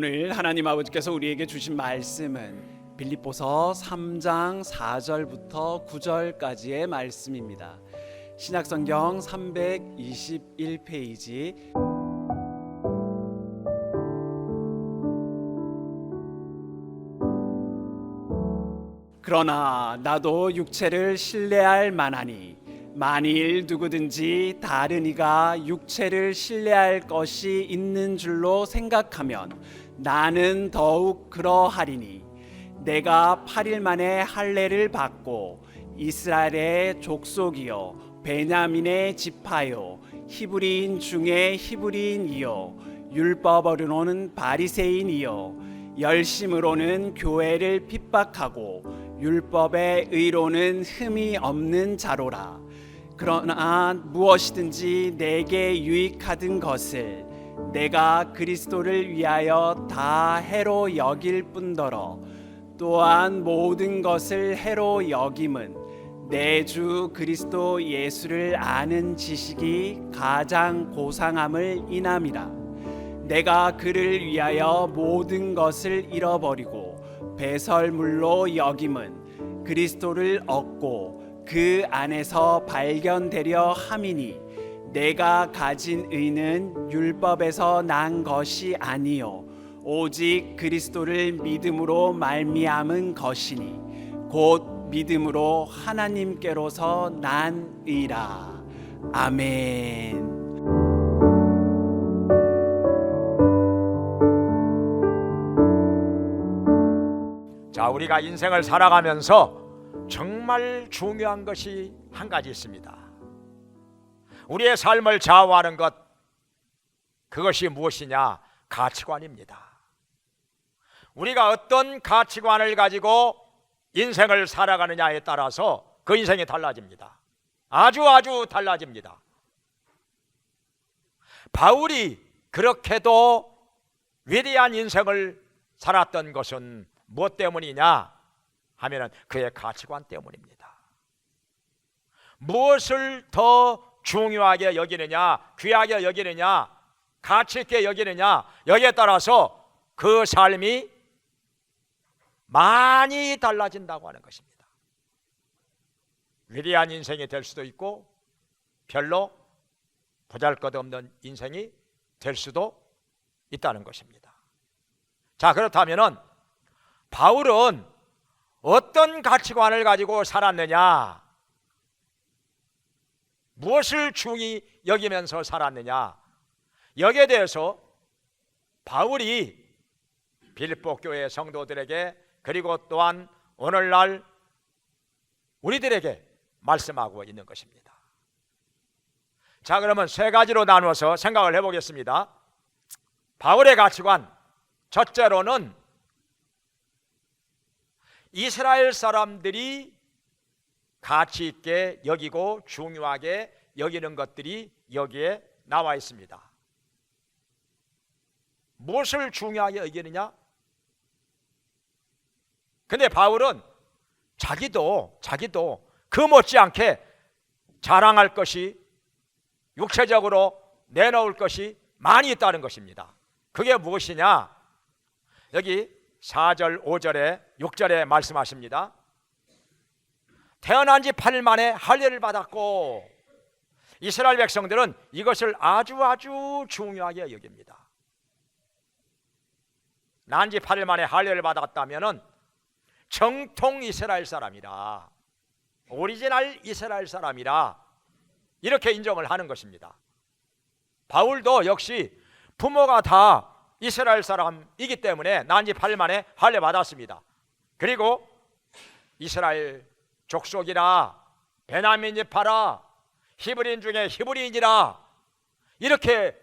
오늘 하나님 아버지께서 우리에게 주신 말씀은 빌립보서 3장 4절부터 9절까지의 말씀입니다. 신약성경 321페이지. 그러나 나도 육체를 신뢰할 만하니 만일 누구든지 다른 이가 육체를 신뢰할 것이 있는 줄로 생각하면 나는 더욱 그러하리니 내가 8일 만에 할례를 받고 이스라엘의 족속이요 베냐민의 지파요 히브리인 중에 히브리인이요 율법 어른오는 바리새인이요 열심으로는 교회를 핍박하고 율법의 의로는 흠이 없는 자로라. 그러나 무엇이든지 내게 유익하던 것을 내가 그리스도를 위하여 다 해로 여길 뿐더러 또한 모든 것을 해로 여김은 내 주 그리스도 예수를 아는 지식이 가장 고상함을 인함이라. 내가 그를 위하여 모든 것을 잃어버리고 배설물로 여김은 그리스도를 얻고 그 안에서 발견되려 함이니 내가 가진 의는 율법에서 난 것이 아니요 오직 그리스도를 믿음으로 말미암은 것이니 곧 믿음으로 하나님께로서 난 의라. 아멘. 자, 우리가 인생을 살아가면서 정말 중요한 것이 한 가지 있습니다. 우리의 삶을 좌우하는 것, 그것이 무엇이냐? 가치관입니다. 우리가 어떤 가치관을 가지고 인생을 살아가느냐에 따라서 그 인생이 달라집니다. 아주 달라집니다. 바울이 그렇게도 위대한 인생을 살았던 것은 무엇 때문이냐 하면은 그의 가치관 때문입니다. 무엇을 더 중요하게 여기느냐, 귀하게 여기느냐, 가치 있게 여기느냐, 여기에 따라서 그 삶이 많이 달라진다고 하는 것입니다. 위대한 인생이 될 수도 있고 별로 보잘것없는 인생이 될 수도 있다는 것입니다. 자, 그렇다면은 바울은 어떤 가치관을 가지고 살았느냐, 무엇을 중히 여기면서 살았느냐, 여기에 대해서 바울이 빌립보 교회 성도들에게 그리고 또한 오늘날 우리들에게 말씀하고 있는 것입니다. 자, 그러면 세 가지로 나누어서 생각을 해보겠습니다. 바울의 가치관, 첫째로는 이스라엘 사람들이 가치 있게 여기고 중요하게 여기는 것들이 여기에 나와 있습니다. 무엇을 중요하게 여기느냐? 근데 바울은 자기도 그 못지않게 자랑할 것이, 육체적으로 내놓을 것이 많이 있다는 것입니다. 그게 무엇이냐? 여기 4절, 5절에 6절에 말씀하십니다. 태어난 지 8일 만에 할례를 받았고, 이스라엘 백성들은 이것을 아주 중요하게 여깁니다. 난 지 8일 만에 할례를 받았다면은 정통 이스라엘 사람이라, 오리지널 이스라엘 사람이라 이렇게 인정을 하는 것입니다. 바울도 역시 부모가 다 이스라엘 사람이기 때문에 난 지 8일 만에 할례 받았습니다. 그리고 이스라엘 족속이라, 베냐민 지파라, 히브리인 중에 히브리인이라 이렇게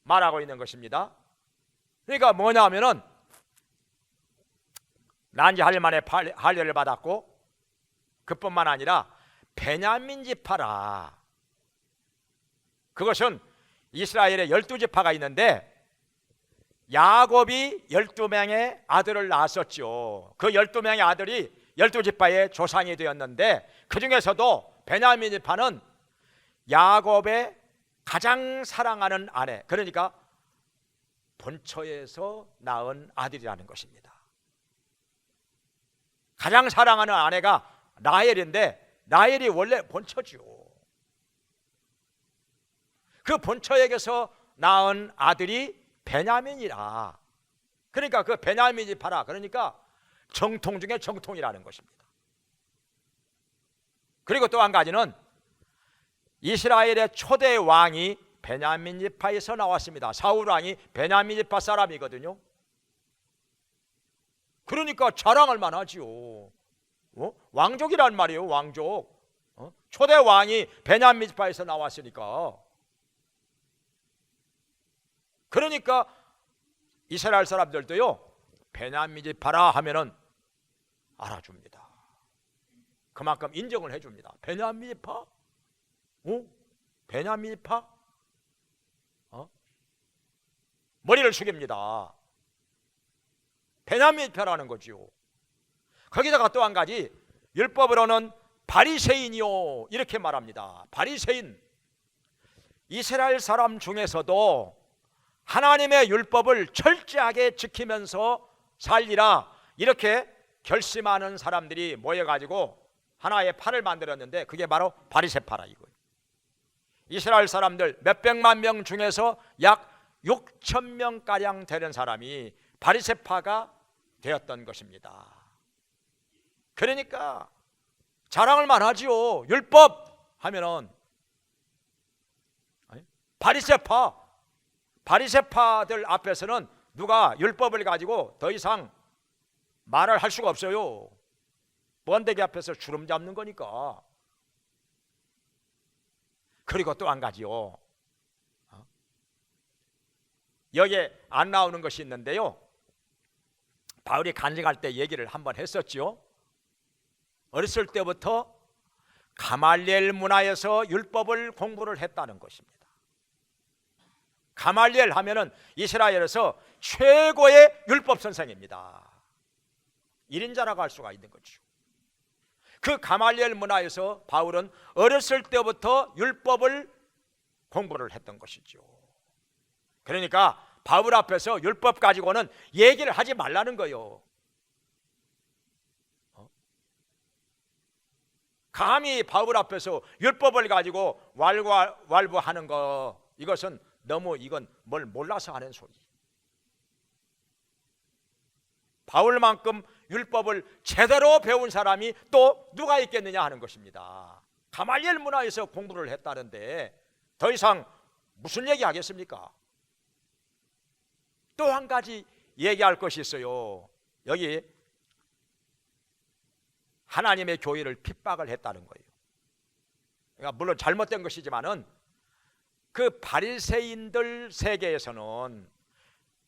말하고 있는 것입니다. 그러니까 뭐냐면은 난 지 8일 만에 할례를 받았고, 그뿐만 아니라 베냐민 지파라, 그것은 이스라엘에 12지파가 있는데 야곱이 12명의 아들을 낳았었죠. 그 12명의 아들이 12지파의 조상이 되었는데 그 중에서도 베냐민 지파는 야곱의 가장 사랑하는 아내, 그러니까 본처에서 낳은 아들이라는 것입니다. 가장 사랑하는 아내가 라헬인데 라헬이 원래 본처죠. 그 본처에게서 낳은 아들이 베냐민이라. 그러니까 그 베냐민이 봐라. 그러니까 정통 중에 정통이라는 것입니다. 그리고 또 한 가지는 이스라엘의 초대 왕이 베냐민 지파에서 나왔습니다. 사울 왕이 베냐민 지파 사람이거든요. 그러니까 자랑할 만하지요. 왕족이란 말이에요. 왕족. 초대 왕이 베냐민 지파에서 나왔으니까. 그러니까 이스라엘 사람들도요, 베냐민 지파라 하면은 알아줍니다. 그만큼 인정을 해줍니다. 베냐민 지파? 베냐민 지파? 머리를 숙입니다. 베냐민 지파라는 거지요. 거기다가 또 한 가지, 율법으로는 바리새인이요 이렇게 말합니다. 바리새인. 이스라엘 사람 중에서도 하나님의 율법을 철저하게 지키면서 살리라 이렇게 결심하는 사람들이 모여가지고 하나의 파를 만들었는데 그게 바로 바리새파라 이거예요. 이스라엘 사람들 몇백만 명 중에서 약 6천 명가량 되는 사람이 바리새파가 되었던 것입니다. 그러니까 자랑을 만하지요. 율법 하면은 바리새파들 앞에서는 누가 율법을 가지고 더 이상 말을 할 수가 없어요. 번데기 앞에서 주름 잡는 거니까. 그리고 또 한 가지요. 여기에 안 나오는 것이 있는데요. 바울이 간증할 때 얘기를 한번 했었죠. 어렸을 때부터 가말리엘 문화에서 율법을 공부를 했다는 것입니다. 가말리엘 하면은 이스라엘에서 최고의 율법 선생입니다. 1인자라고 할 수가 있는 거죠. 그 가말리엘 문화에서 바울은 어렸을 때부터 율법을 공부를 했던 것이죠. 그러니까 바울 앞에서 율법 가지고는 얘기를 하지 말라는 거예요. 감히 바울 앞에서 율법을 가지고 왈부하는 거, 이것은 너무 이건 뭘 몰라서 하는 소리. 바울만큼 율법을 제대로 배운 사람이 또 누가 있겠느냐 하는 것입니다. 가말리엘 문화에서 공부를 했다는데 더 이상 무슨 얘기 하겠습니까? 또 한 가지 얘기할 것이 있어요. 여기 하나님의 교회를 핍박을 했다는 거예요. 그러니까 물론 잘못된 것이지만은 그 바리새인들 세계에서는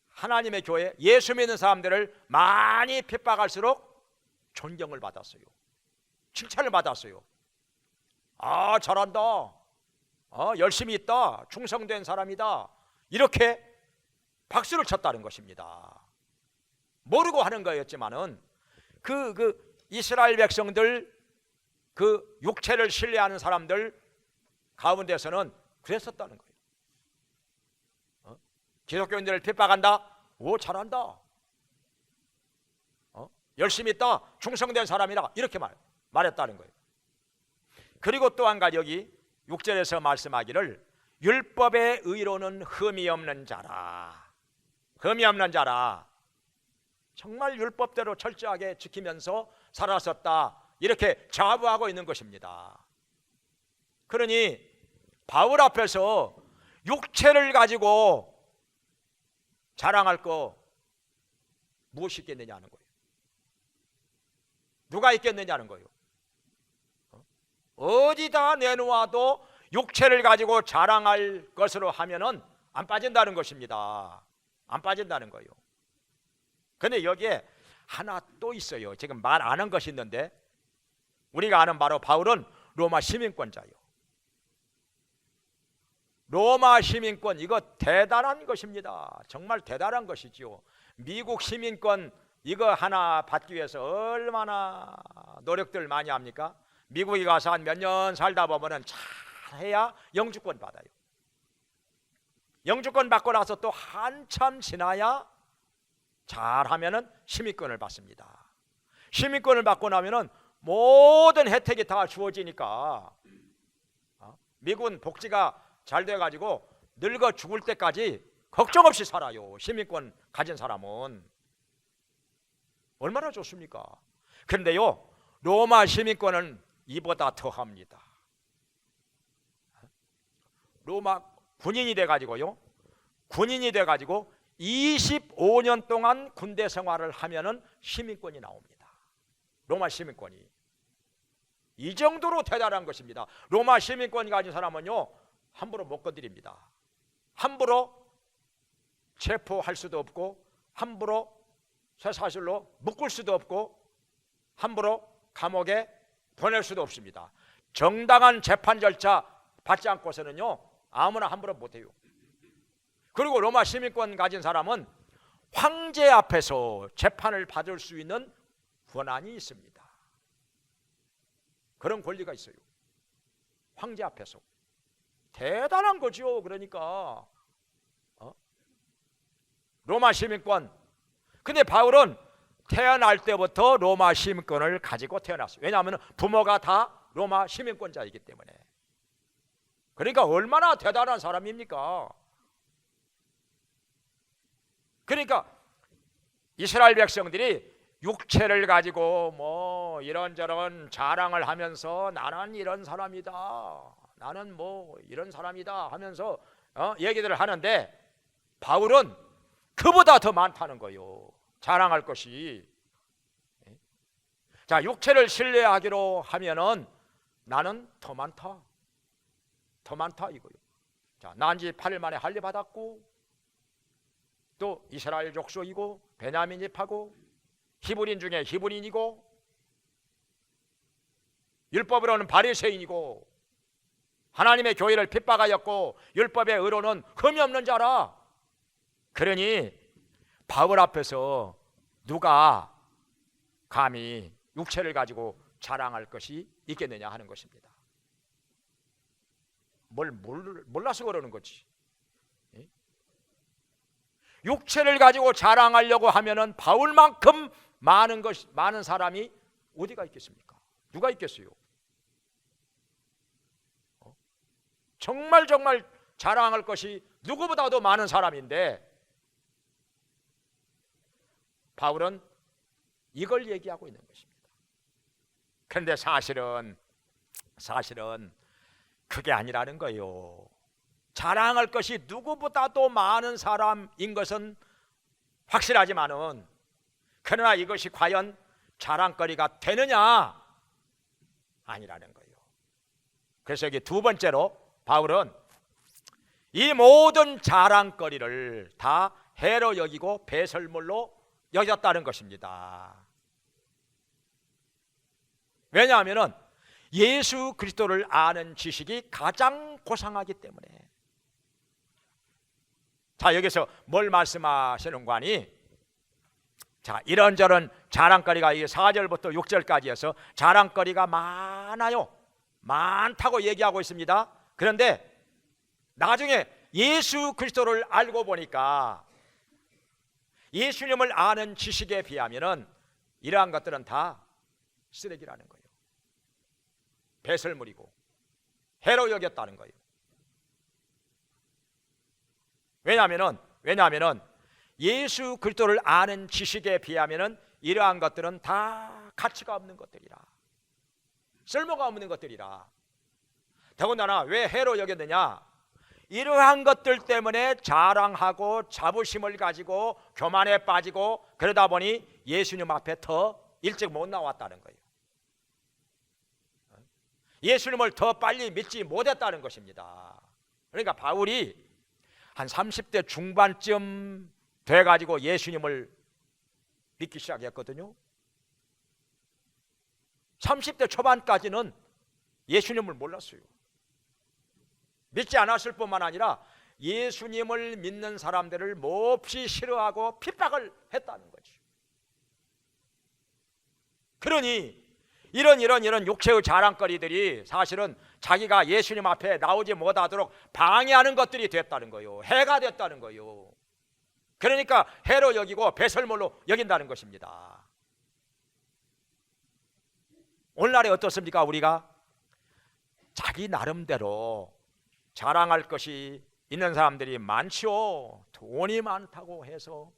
하나님의 교회, 예수 믿는 사람들을 많이 핍박할수록 존경을 받았어요. 칭찬을 받았어요. 아, 잘한다. 열심히 있다. 충성된 사람이다. 이렇게 박수를 쳤다는 것입니다. 모르고 하는 거였지만은 그 이스라엘 백성들, 그 육체를 신뢰하는 사람들 가운데서는 그랬었다는 거예요. 기독교인들을 핍박한다. 오, 잘한다. 열심히 있다. 충성된 사람이라 이렇게 말했다는 거예요. 그리고 또 한 가지 여기 6절에서 말씀하기를 율법의 의로는 흠이 없는 자라. 흠이 없는 자라. 정말 율법대로 철저하게 지키면서 살았었다. 이렇게 자부하고 있는 것입니다. 그러니 바울 앞에서 육체를 가지고 자랑할 거 무엇이 있겠느냐는 거예요. 누가 있겠느냐는 거예요. 어디다 내놓아도 육체를 가지고 자랑할 것으로 하면은 안 빠진다는 것입니다. 안 빠진다는 거예요. 근데 여기에 하나 또 있어요. 지금 말 안 한 것이 있는데 우리가 아는 바로 바울은 로마 시민권자예요. 로마 시민권, 이거 대단한 것입니다. 정말 대단한 것이지요. 미국 시민권 이거 하나 받기 위해서 얼마나 노력들 많이 합니까? 미국에 가서 한 몇 년 살다 보면은 잘해야 영주권 받아요. 영주권 받고 나서 또 한참 지나야 잘하면은 시민권을 받습니다. 시민권을 받고 나면은 모든 혜택이 다 주어지니까 미국은 복지가 잘 돼가지고 늙어 죽을 때까지 걱정 없이 살아요. 시민권 가진 사람은 얼마나 좋습니까? 그런데요, 로마 시민권은 이보다 더합니다. 로마 군인이 돼가지고요, 군인이 돼가지고 25년 동안 군대 생활을 하면은 시민권이 나옵니다. 로마 시민권이 이 정도로 대단한 것입니다. 로마 시민권 가진 사람은요, 함부로 못 건드립니다. 함부로 체포할 수도 없고, 함부로 쇠사슬로 묶을 수도 없고, 함부로 감옥에 보낼 수도 없습니다. 정당한 재판 절차 받지 않고서는요, 아무나 함부로 못해요. 그리고 로마 시민권 가진 사람은 황제 앞에서 재판을 받을 수 있는 권한이 있습니다. 그런 권리가 있어요. 황제 앞에서. 대단한 거죠. 그러니까 로마 시민권. 근데 바울은 태어날 때부터 로마 시민권을 가지고 태어났어요. 왜냐하면 부모가 다 로마 시민권자이기 때문에. 그러니까 얼마나 대단한 사람입니까? 그러니까 이스라엘 백성들이 육체를 가지고 뭐 이런저런 자랑을 하면서 나는 이런 사람이다, 나는 뭐 이런 사람이다 하면서 얘기들을 하는데, 바울은 그보다 더 많다는 거예요. 자랑할 것이. 자, 육체를 신뢰하기로 하면은 나는 더 많다, 더 많다 이거요. 자, 난 지 8일 만에 할례 받았고, 또 이스라엘 족속이고, 베냐민 집하고, 히브리인 중에 히브리인이고, 율법으로는 바리새인이고, 하나님의 교회를 핍박하였고, 율법의 의로는 흠이 없는 자라. 그러니 바울 앞에서 누가 감히 육체를 가지고 자랑할 것이 있겠느냐 하는 것입니다. 뭘 몰라서 그러는 거지. 육체를 가지고 자랑하려고 하면은 바울만큼 많은 사람이 어디가 있겠습니까? 누가 있겠어요? 정말 자랑할 것이 누구보다도 많은 사람인데, 바울은 이걸 얘기하고 있는 것입니다. 그런데 사실은 그게 아니라는 거예요. 자랑할 것이 누구보다도 많은 사람인 것은 확실하지만은, 그러나 이것이 과연 자랑거리가 되느냐? 아니라는 거예요. 그래서 여기 두 번째로 바울은 이 모든 자랑거리를 다 해로 여기고 배설물로 여겼다는 것입니다. 왜냐하면 예수 그리스도를 아는 지식이 가장 고상하기 때문에. 자, 여기서 뭘 말씀하시는 거니? 자, 이런저런 자랑거리가 4절부터 6절까지 해서 자랑거리가 많아요. 많다고 얘기하고 있습니다. 그런데 나중에 예수 그리스도를 알고 보니까 예수님을 아는 지식에 비하면은 이러한 것들은 다 쓰레기라는 거예요. 배설물이고 해로 여겼다는 거예요. 왜냐하면은 예수 그리스도를 아는 지식에 비하면은 이러한 것들은 다 가치가 없는 것들이라, 쓸모가 없는 것들이라. 더군다나 왜 해로 여겼느냐? 이러한 것들 때문에 자랑하고 자부심을 가지고 교만에 빠지고 그러다 보니 예수님 앞에 더 일찍 못 나왔다는 거예요. 예수님을 더 빨리 믿지 못했다는 것입니다. 그러니까 바울이 한 30대 중반쯤 돼가지고 예수님을 믿기 시작했거든요. 30대 초반까지는 예수님을 몰랐어요. 믿지 않았을 뿐만 아니라 예수님을 믿는 사람들을 몹시 싫어하고 핍박을 했다는 거죠. 그러니 이런 육체의 자랑거리들이 사실은 자기가 예수님 앞에 나오지 못하도록 방해하는 것들이 됐다는 거예요. 해가 됐다는 거예요. 그러니까 해로 여기고 배설물로 여긴다는 것입니다. 오늘날에 어떻습니까? 우리가 자기 나름대로 자랑할 것이 있는 사람들이 많지요. 돈이 많다고 해서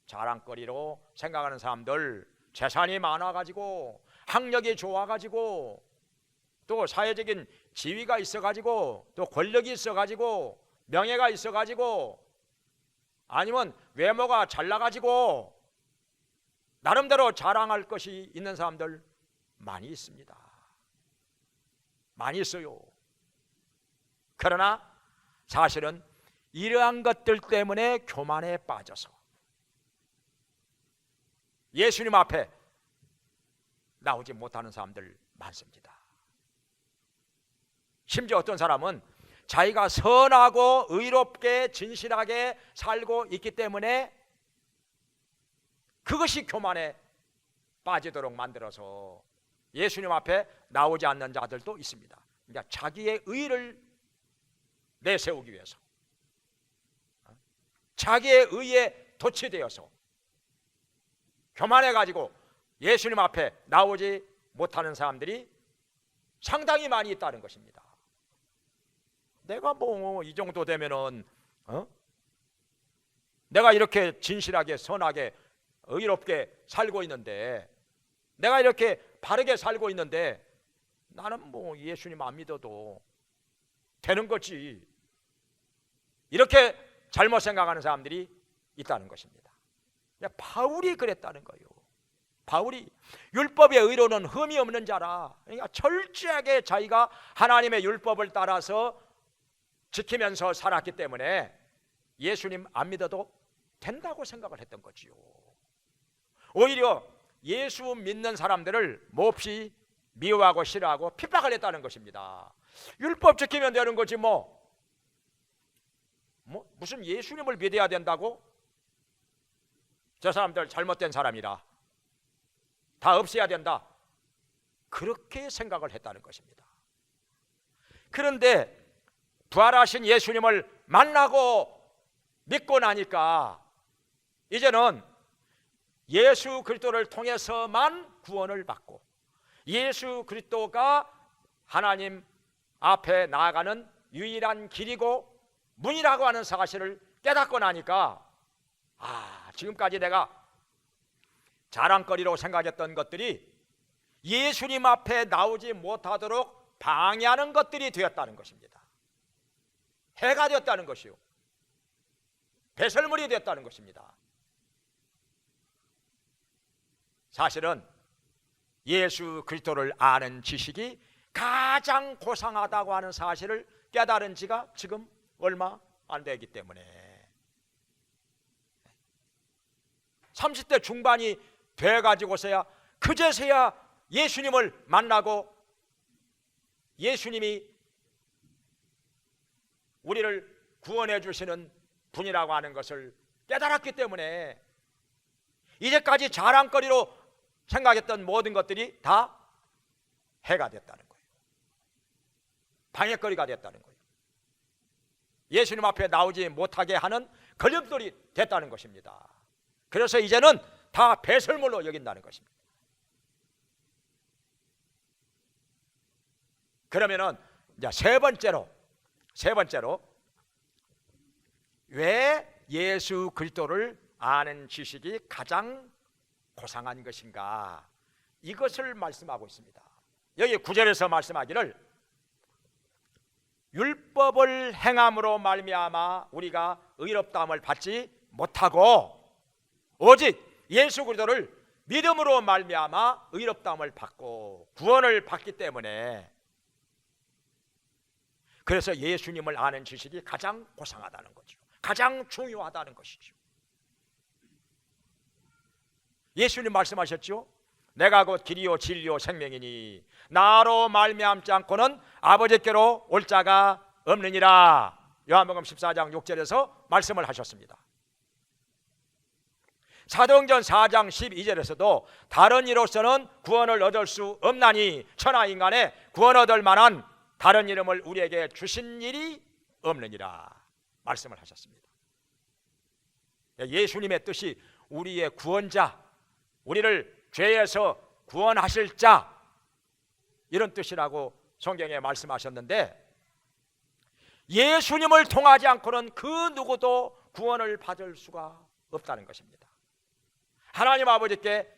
자랑거리로 생각하는 사람들, 재산이 많아가지고 학력이 좋아가지고 또 사회적인 지위가 있어가지고 또 권력이 있어가지고 명예가 있어가지고 아니면 외모가 잘나가지고 나름대로 자랑할 것이 있는 사람들 많이 있습니다. 많이 있어요. 그러나 사실은 이러한 것들 때문에 교만에 빠져서 예수님 앞에 나오지 못하는 사람들 많습니다. 심지어 어떤 사람은 자기가 선하고 의롭게 진실하게 살고 있기 때문에 그것이 교만에 빠지도록 만들어서 예수님 앞에 나오지 않는 자들도 있습니다. 그러니까 자기의 의를 내세우기 위해서, 자기의 의에 도취되어서 교만해가지고 예수님 앞에 나오지 못하는 사람들이 상당히 많이 있다는 것입니다. 내가 뭐 이 정도 되면은 내가 이렇게 진실하게 선하게 의롭게 살고 있는데, 내가 이렇게 바르게 살고 있는데 나는 뭐 예수님 안 믿어도 되는 거지, 이렇게 잘못 생각하는 사람들이 있다는 것입니다. 바울이 그랬다는 거예요. 바울이 율법의 의로는 흠이 없는 자라. 그러니까 철저하게 자기가 하나님의 율법을 따라서 지키면서 살았기 때문에 예수님 안 믿어도 된다고 생각을 했던 거지요. 오히려 예수 믿는 사람들을 몹시 미워하고 싫어하고 핍박을 했다는 것입니다. 율법 지키면 되는 거지 뭐 무슨 예수님을 믿어야 된다고? 저 사람들 잘못된 사람이라 다 없애야 된다, 그렇게 생각을 했다는 것입니다. 그런데 부활하신 예수님을 만나고 믿고 나니까 이제는 예수 그리스도를 통해서만 구원을 받고 예수 그리스도가 하나님 앞에 나아가는 유일한 길이고 문이라고 하는 사실을 깨닫고 나니까 지금까지 내가 자랑거리로 생각했던 것들이 예수님 앞에 나오지 못하도록 방해하는 것들이 되었다는 것입니다. 해가 되었다는 것이요, 배설물이 되었다는 것입니다. 사실은 예수 그리스도를 아는 지식이 가장 고상하다고 하는 사실을 깨달은 지가 지금 얼마 안 되기 때문에 30대 중반이 돼가지고서야 그제서야 예수님을 만나고 예수님이 우리를 구원해 주시는 분이라고 하는 것을 깨달았기 때문에 이제까지 자랑거리로 생각했던 모든 것들이 다 해가 됐다는 거예요. 방해거리가 됐다는 거예요. 예수님 앞에 나오지 못하게 하는 걸림돌이 됐다는 것입니다. 그래서 이제는 다 배설물로 여긴다는 것입니다. 그러면은 이제 세 번째로 왜 예수 그리스도를 아는 지식이 가장 고상한 것인가, 이것을 말씀하고 있습니다. 여기 9절에서 말씀하기를 율법을 행함으로 말미암아 우리가 의롭다함을 받지 못하고 오직 예수 그리스도를 믿음으로 말미암아 의롭다함을 받고 구원을 받기 때문에, 그래서 예수님을 아는 지식이 가장 고상하다는 거죠. 가장 중요하다는 것이죠. 예수님 말씀하셨죠. 내가 곧 길이요 진리요 생명이니 나로 말미암지 않고는 아버지께로 올 자가 없느니라. 요한복음 14장 6절에서 말씀을 하셨습니다. 사도행전 4장 12절에서도 다른 이로서는 구원을 얻을 수 없나니 천하 인간에 구원 얻을 만한 다른 이름을 우리에게 주신 일이 없느니라 말씀을 하셨습니다. 예수님의 뜻이 우리의 구원자, 우리를 죄에서 구원하실 자, 이런 뜻이라고 성경에 말씀하셨는데, 예수님을 통하지 않고는 그 누구도 구원을 받을 수가 없다는 것입니다. 하나님 아버지께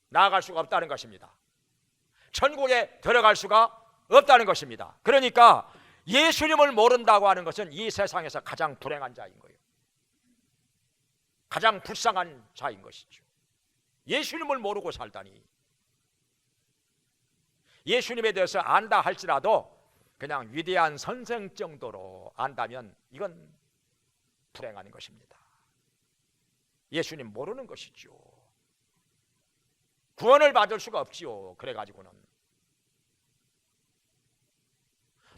나아갈 수가 없다는 것입니다. 천국에 들어갈 수가 없다는 것입니다. 그러니까 예수님을 모른다고 하는 것은 이 세상에서 가장 불행한 자인 거예요. 가장 불쌍한 자인 것이죠. 예수님을 모르고 살다니. 예수님에 대해서 안다 할지라도 그냥 위대한 선생 정도로 안다면 이건 불행한 것입니다. 예수님 모르는 것이죠. 구원을 받을 수가 없지요. 그래가지고는.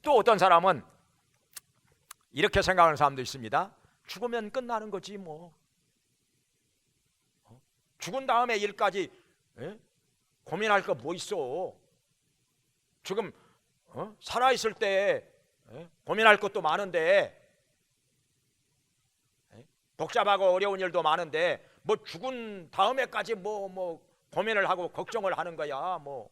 또 어떤 사람은 이렇게 생각하는 사람도 있습니다. 죽으면 끝나는 거지 뭐. 죽은 다음에 일까지 고민할 거 뭐 있어. 지금 살아있을 때 고민할 것도 많은데, 복잡하고 어려운 일도 많은데 뭐 죽은 다음에까지 뭐 고민을 하고 걱정을 하는 거야 뭐.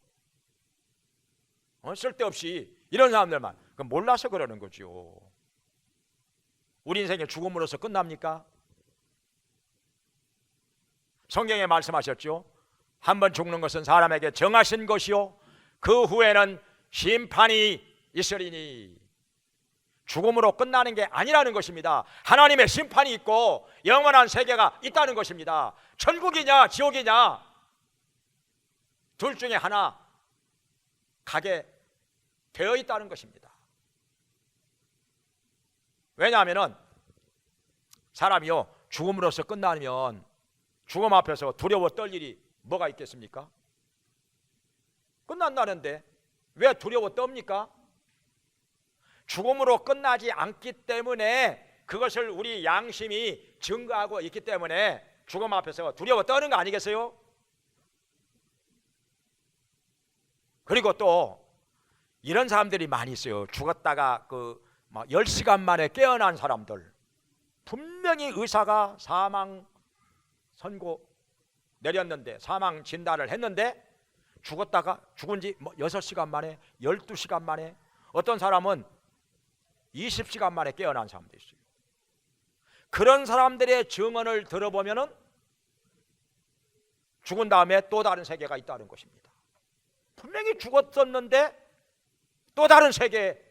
쓸데없이 이런 사람들만 몰라서 그러는 거죠. 우리 인생의 죽음으로서 끝납니까? 성경에 말씀하셨죠. 한번 죽는 것은 사람에게 정하신 것이요 그 후에는 심판이 있으리니. 죽음으로 끝나는 게 아니라는 것입니다. 하나님의 심판이 있고 영원한 세계가 있다는 것입니다. 천국이냐 지옥이냐 둘 중에 하나 가게 되어 있다는 것입니다. 왜냐하면 사람이요 죽음으로써 끝나면 죽음 앞에서 두려워 떨 일이 뭐가 있겠습니까? 끝난다는데 왜 두려워 떱니까? 죽음으로 끝나지 않기 때문에, 그것을 우리 양심이 증거하고 있기 때문에 죽음 앞에서 두려워 떠는 거 아니겠어요? 그리고 또 이런 사람들이 많이 있어요. 죽었다가 막 10시간 만에 깨어난 사람들. 분명히 의사가 사망 선고 내렸는데, 사망 진단을 했는데 죽었다가 죽은 지 6시간 만에, 12시간 만에, 어떤 사람은 20시간 만에 깨어난 사람도 있어요. 그런 사람들의 증언을 들어보면은 죽은 다음에 또 다른 세계가 있다는 것입니다. 분명히 죽었었는데 또 다른 세계에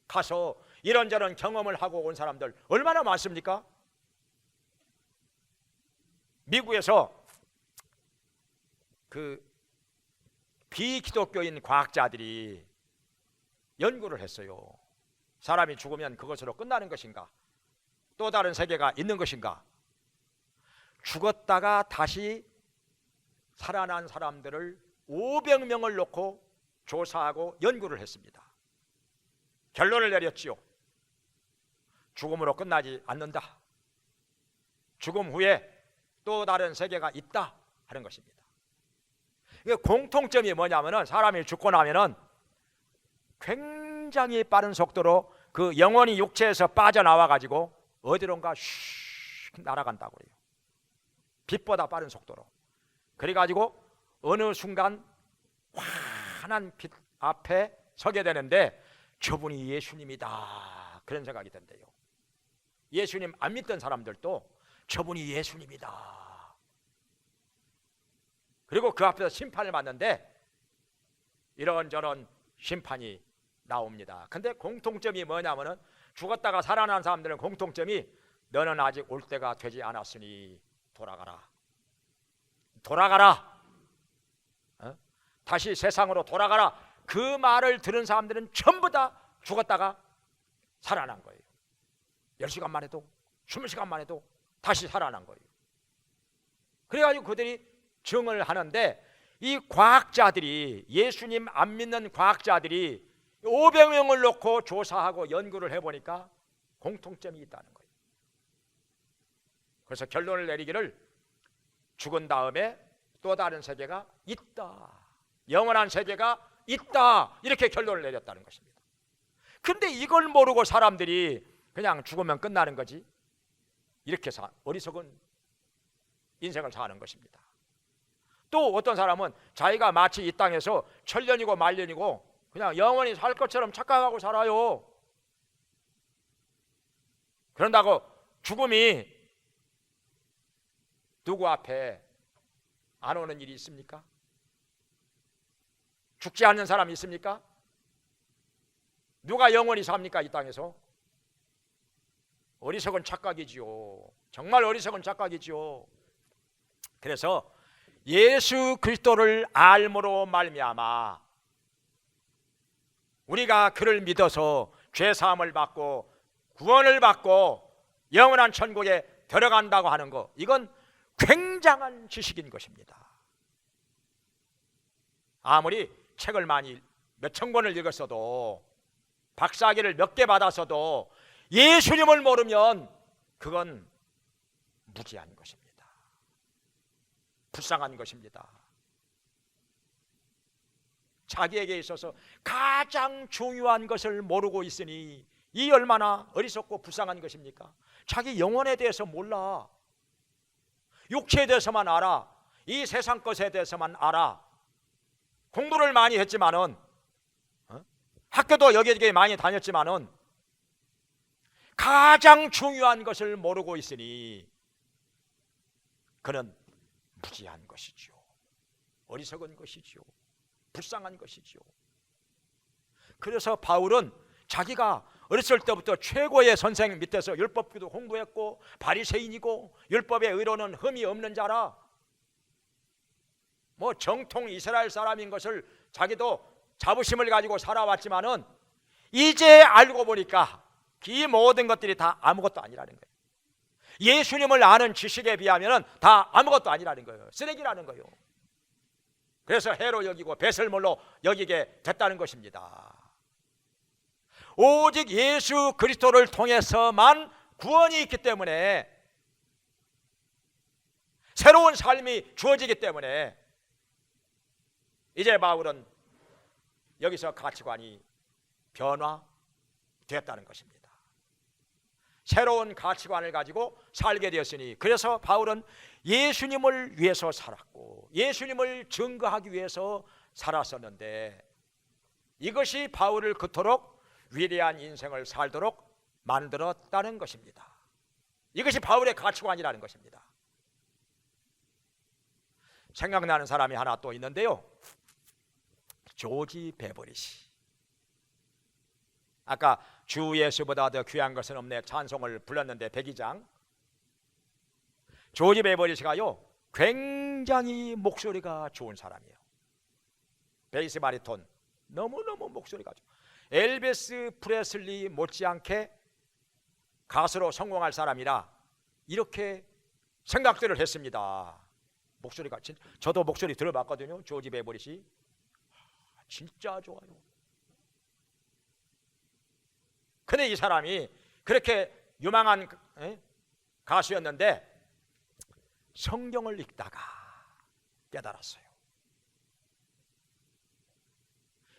가서 이런저런 경험을 하고 온 사람들 얼마나 많습니까? 미국에서 비기독교인 과학자들이 연구를 했어요. 사람이 죽으면 그것으로 끝나는 것인가? 또 다른 세계가 있는 것인가? 죽었다가 다시 살아난 사람들을 500명을 놓고 조사하고 연구를 했습니다. 결론을 내렸지요. 죽음으로 끝나지 않는다. 죽음 후에 또 다른 세계가 있다 하는 것입니다. 공통점이 뭐냐면은 사람이 죽고 나면은 굉장히 빠른 속도로 그 영혼이 육체에서 빠져나와 가지고 어디론가 슉 날아간다고 그래요. 빛보다 빠른 속도로. 그래 가지고 어느 순간 환한 빛 앞에 서게 되는데 저분이 예수님이다 그런 생각이 든대요. 예수님 안 믿던 사람들도 저분이 예수님이다. 그리고 그 앞에서 심판을 받는데 이런저런 심판이 나옵니다. 근데 공통점이 뭐냐면은 죽었다가 살아난 사람들은 공통점이 너는 아직 올 때가 되지 않았으니 돌아가라. 돌아가라. 다시 세상으로 돌아가라. 그 말을 들은 사람들은 전부 다 죽었다가 살아난 거예요. 10시간 만에도 20시간 만에도 다시 살아난 거예요. 그래가지고 그들이 증언을 하는데 이 과학자들이, 예수님 안 믿는 과학자들이 500명을 놓고 조사하고 연구를 해보니까 공통점이 있다는 거예요. 그래서 결론을 내리기를 죽은 다음에 또 다른 세계가 있다, 영원한 세계가 있다, 이렇게 결론을 내렸다는 것입니다. 근데 이걸 모르고 사람들이 그냥 죽으면 끝나는 거지, 이렇게 어리석은 인생을 사는 것입니다. 또 어떤 사람은 자기가 마치 이 땅에서 천년이고 만년이고 그냥 영원히 살 것처럼 착각하고 살아요. 그런다고 죽음이 누구 앞에 안 오는 일이 있습니까? 죽지 않는 사람이 있습니까? 누가 영원히 삽니까, 이 땅에서? 어리석은 착각이지요. 정말 어리석은 착각이지요. 그래서 예수 그리스도를 알므로 말미암아 우리가 그를 믿어서 죄 사함을 받고 구원을 받고 영원한 천국에 들어간다고 하는 것, 이건 굉장한 지식인 것입니다. 아무리 책을 많이 몇천 권을 읽었어도, 박사학위를 몇 개 받았어도 예수님을 모르면 그건 무지한 것입니다. 불쌍한 것입니다. 자기에게 있어서 가장 중요한 것을 모르고 있으니 이 얼마나 어리석고 불쌍한 것입니까? 자기 영혼에 대해서 몰라. 육체에 대해서만 알아. 이 세상 것에 대해서만 알아. 공부를 많이 했지만은, 학교도 여기저기 많이 다녔지만은 가장 중요한 것을 모르고 있으니 그는 무지한 것이지요. 어리석은 것이지요. 불쌍한 것이지요. 그래서 바울은 자기가 어렸을 때부터 최고의 선생 밑에서 율법기도 공부했고 바리새인이고 율법의 의로는 흠이 없는 자라, 뭐 정통 이스라엘 사람인 것을 자기도 자부심을 가지고 살아왔지만은 이제 알고 보니까 이 모든 것들이 다 아무것도 아니라는 거예요. 예수님을 아는 지식에 비하면 다 아무것도 아니라는 거예요. 쓰레기라는 거예요. 그래서 해로 여기고 배설물로 여기게 됐다는 것입니다. 오직 예수 그리스도를 통해서만 구원이 있기 때문에, 새로운 삶이 주어지기 때문에 이제 바울은 여기서 가치관이 변화되었다는 것입니다. 새로운 가치관을 가지고 살게 되었으니, 그래서 바울은 예수님을 위해서 살았고 예수님을 증거하기 위해서 살았었는데, 이것이 바울을 그토록 위대한 인생을 살도록 만들었다는 것입니다. 이것이 바울의 가치관이라는 것입니다. 생각나는 사람이 하나 또 있는데요, 조지 베버리시. 아까 주 예수보다 더 귀한 것은 없네 찬송을 불렀는데, 백이장 조지 베버리시가요 굉장히 목소리가 좋은 사람이에요. 베이스 바리톤 너무너무 목소리가 좋아요. 엘비스 프레슬리 못지않게 가수로 성공할 사람이라 이렇게 생각들을 했습니다. 목소리가 저도 목소리 들어봤거든요. 조지 베버리시 진짜 좋아요. 근데 이 사람이 그렇게 유망한 가수였는데 성경을 읽다가 깨달았어요.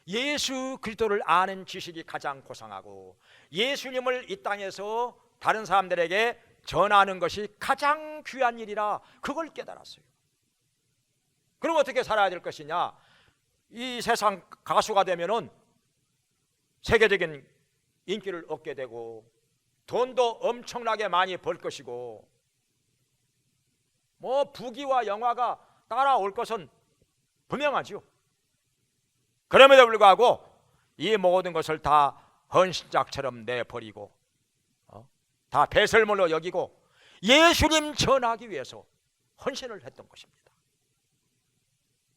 예수 그리스도를 아는 지식이 가장 고상하고 예수님을 이 땅에서 다른 사람들에게 전하는 것이 가장 귀한 일이라 그걸 깨달았어요. 그럼 어떻게 살아야 될 것이냐? 이 세상 가수가 되면은 세계적인 인기를 얻게 되고 돈도 엄청나게 많이 벌 것이고 뭐 부귀와 영화가 따라올 것은 분명하죠. 그럼에도 불구하고 이 모든 것을 다 헌신짝처럼 내버리고 다 배설물로 여기고 예수님 전하기 위해서 헌신을 했던 것입니다.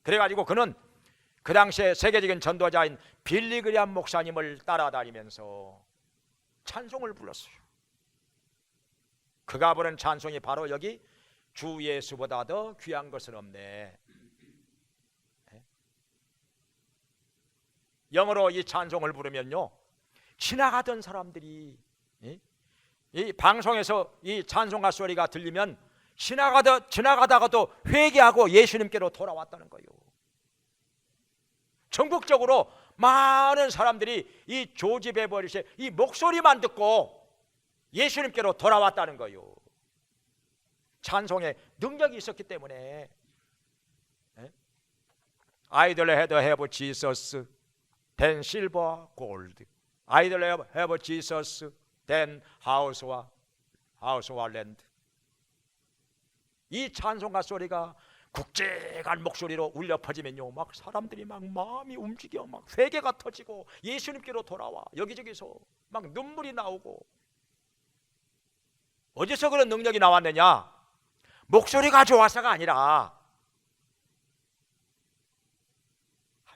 그래가지고 그는 그 당시에 세계적인 전도자인 빌리 그리암 목사님을 따라다니면서 찬송을 불렀어요. 그가 부른 찬송이 바로 여기 주 예수보다 더 귀한 것은 없네. 영어로 이 찬송을 부르면요 지나가던 사람들이 이 방송에서 이 찬송가 소리가 들리면 지나가다가도 회개하고 예수님께로 돌아왔다는 거예요. 전국적으로 많은 사람들이 이 조지 베버리의 이 목소리만 듣고 예수님께로 돌아왔다는 거예요. 찬송에 능력이 있었기 때문에. I'd rather have Jesus than silver, gold. I'd rather have Jesus than house와 land. 이 찬송가 소리가 국제간 목소리로 울려 퍼지면요, 막 사람들이 막 마음이 움직여, 막 회개가 터지고 예수님께로 돌아와. 여기저기서 막 눈물이 나오고. 어디서 그런 능력이 나왔느냐? 목소리가 좋아서가 아니라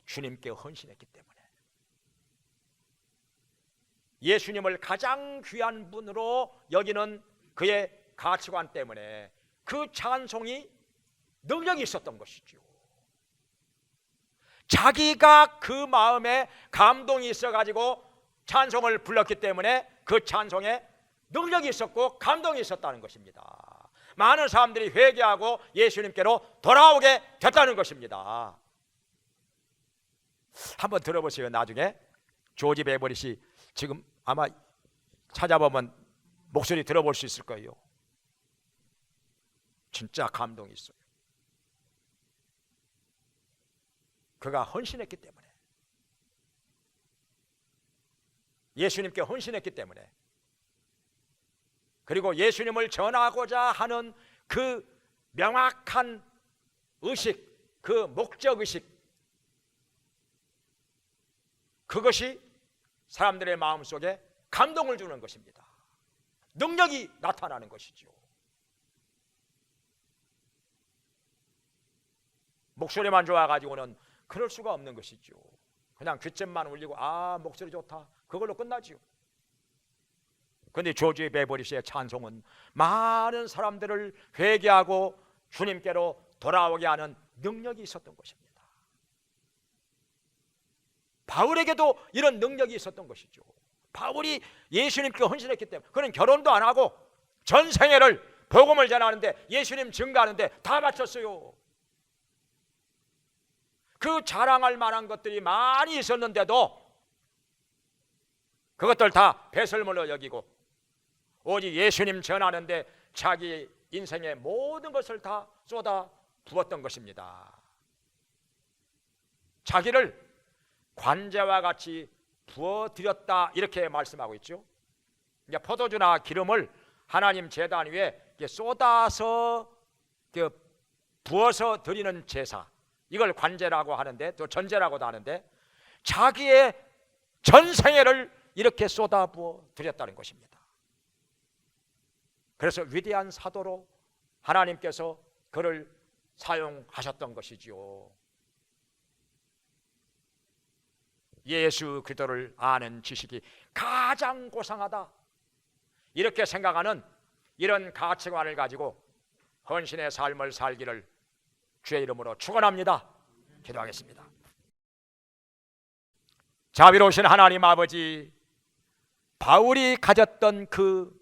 주님께 헌신했기 때문에. 예수님을 가장 귀한 분으로 여기는 그의 가치관 때문에 그 찬송이 능력이 있었던 것이죠. 자기가 그 마음에 감동이 있어가지고 찬송을 불렀기 때문에 그 찬송에 능력이 있었고 감동이 있었다는 것입니다. 많은 사람들이 회개하고 예수님께로 돌아오게 됐다는 것입니다. 한번 들어보세요. 나중에 조지 베버리시 지금 아마 찾아보면 목소리 들어볼 수 있을 거예요. 진짜 감동이 있어요. 그가 헌신했기 때문에, 예수님께 헌신했기 때문에, 그리고 예수님을 전하고자 하는 그 명확한 의식, 그 목적의식, 그것이 사람들의 마음속에 감동을 주는 것입니다. 능력이 나타나는 것이죠. 목소리만 좋아가지고는 그럴 수가 없는 것이죠. 그냥 귓잼만 울리고 목소리 좋다, 그걸로 끝나지요. 그런데 조지 베버리시의 찬송은 많은 사람들을 회개하고 주님께로 돌아오게 하는 능력이 있었던 것입니다. 바울에게도 이런 능력이 있었던 것이죠. 바울이 예수님께 헌신했기 때문에 그는 결혼도 안 하고 전 생애를 복음을 전하는데, 예수님 증거하는데 다 바쳤어요. 그 자랑할 만한 것들이 많이 있었는데도 그것들 다 배설물로 여기고 오직 예수님 전하는데 자기 인생의 모든 것을 다 쏟아 부었던 것입니다. 자기를 관제와 같이 부어드렸다, 이렇게 말씀하고 있죠. 이제 포도주나 기름을 하나님 제단 위에 쏟아서 부어서 드리는 제사, 이걸 관제라고 하는데, 또 전제라고도 하는데, 자기의 전생애를 이렇게 쏟아부어 드렸다는 것입니다. 그래서 위대한 사도로 하나님께서 그를 사용하셨던 것이지요. 예수 그리스도를 아는 지식이 가장 고상하다, 이렇게 생각하는 이런 가치관을 가지고 헌신의 삶을 살기를 주의 이름으로 축원합니다. 기도하겠습니다. 자비로우신 하나님 아버지, 바울이 가졌던 그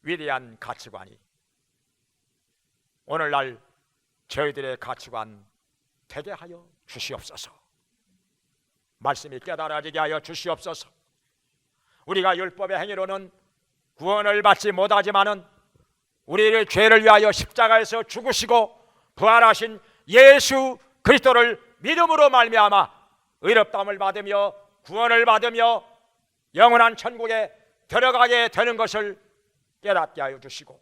위대한 가치관이 오늘날 저희들의 가치관 되게 하여 주시옵소서. 말씀이 깨달아지게 하여 주시옵소서. 우리가 율법의 행위로는 구원을 받지 못하지만은 우리의 죄를 위하여 십자가에서 죽으시고 부활하신 예수 그리스도를 믿음으로 말미암아 의롭다함을 받으며 구원을 받으며 영원한 천국에 들어가게 되는 것을 깨닫게 하여 주시고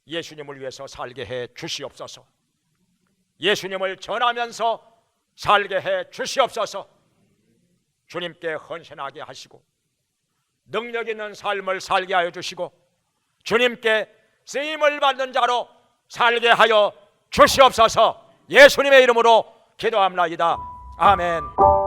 예수님을 위해서 살게 해 주시옵소서. 예수님을 전하면서 살게 해 주시옵소서. 주님께 헌신하게 하시고 능력 있는 삶을 살게 하여 주시고 주님께 쓰임을 받는 자로 살게 하여 주시옵소서. 예수님의 이름으로 기도합나이다. 아멘.